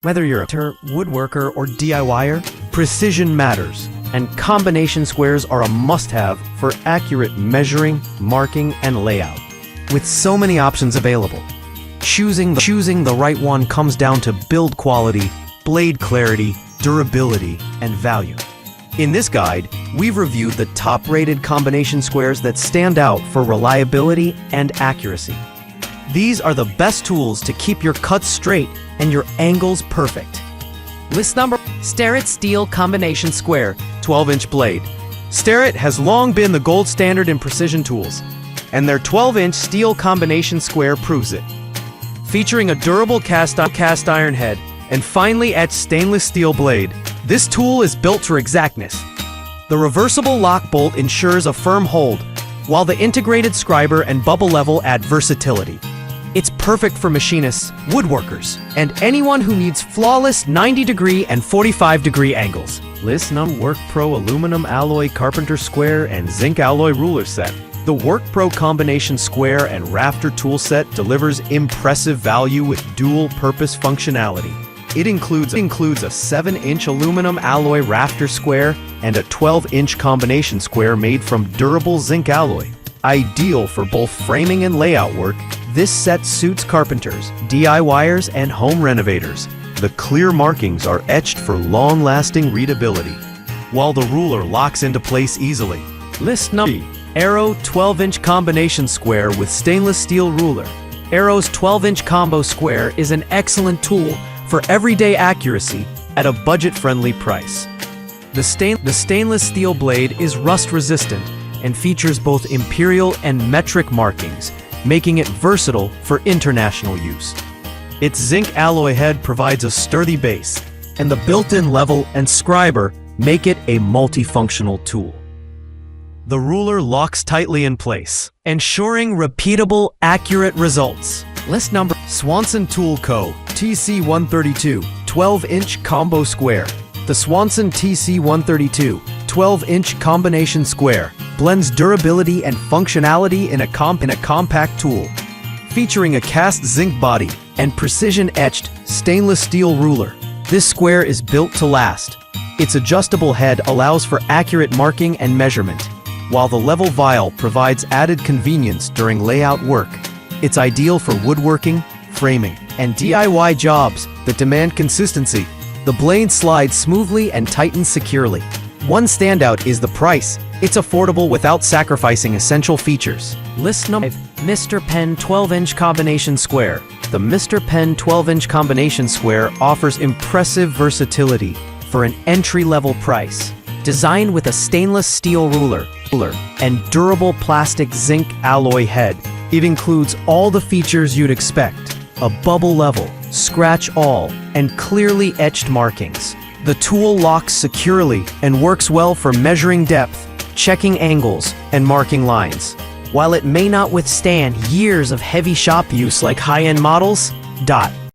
Whether you're a woodworker or DIYer, precision matters, and combination squares are a must-have for accurate measuring, marking, and layout. With so many options available, choosing the right one comes down to build quality, blade clarity, durability, and value. In this guide, we've reviewed the top-rated combination squares that stand out for reliability and accuracy. These are the best tools to keep your cuts straight and your angles perfect. List number: Starrett Steel Combination Square 12-inch blade. Starrett has long been the gold standard in precision tools, and their 12-inch steel combination square proves it. Featuring a durable cast iron head and finely etched stainless steel blade, this tool is built for exactness. The reversible lock bolt ensures a firm hold, while the integrated scriber and bubble level add versatility. It's perfect for machinists, woodworkers, and anyone who needs flawless 90-degree and 45-degree angles. List number: WORKPRO aluminum alloy carpenter square and zinc alloy ruler set. The WORKPRO combination square and Rafter tool set delivers impressive value with dual-purpose functionality. It includes a 7-inch aluminum alloy Rafter square and a 12-inch combination square made from durable zinc alloy. Ideal for both framing and layout work, this set suits carpenters, DIYers, and home renovators. The clear markings are etched for long-lasting readability, while the ruler locks into place easily. List number: Arrow 12-inch combination square with stainless steel ruler. Arrow's 12-inch combo square is an excellent tool for everyday accuracy at a budget-friendly price. The stainless steel blade is rust-resistant and features both imperial and metric markings, making it versatile for international use. Its zinc alloy head provides a sturdy base, and the built-in level and scriber make it a multifunctional tool. The ruler locks tightly in place, ensuring repeatable, accurate results. List number: Swanson Tool Co. TC132 12-inch combo square. The Swanson TC132 12-inch combination square blends durability and functionality in a compact tool. Featuring a cast zinc body and precision-etched stainless steel ruler, this square is built to last. Its adjustable head allows for accurate marking and measurement, while the level vial provides added convenience during layout work. It's ideal for woodworking, framing, and DIY jobs that demand consistency. The blade slides smoothly and tightens securely. One standout is the price. It's affordable without sacrificing essential features. List number: Mr. Penn 12-inch combination square. The Mr. Penn 12-inch combination square offers impressive versatility for an entry-level price. Designed with a stainless steel ruler and durable plastic zinc alloy head, it includes all the features you'd expect: a bubble level, scratch all, and clearly etched markings. The tool locks securely and works well for measuring depth, checking angles, and marking lines. While it may not withstand years of heavy shop use like high-end models,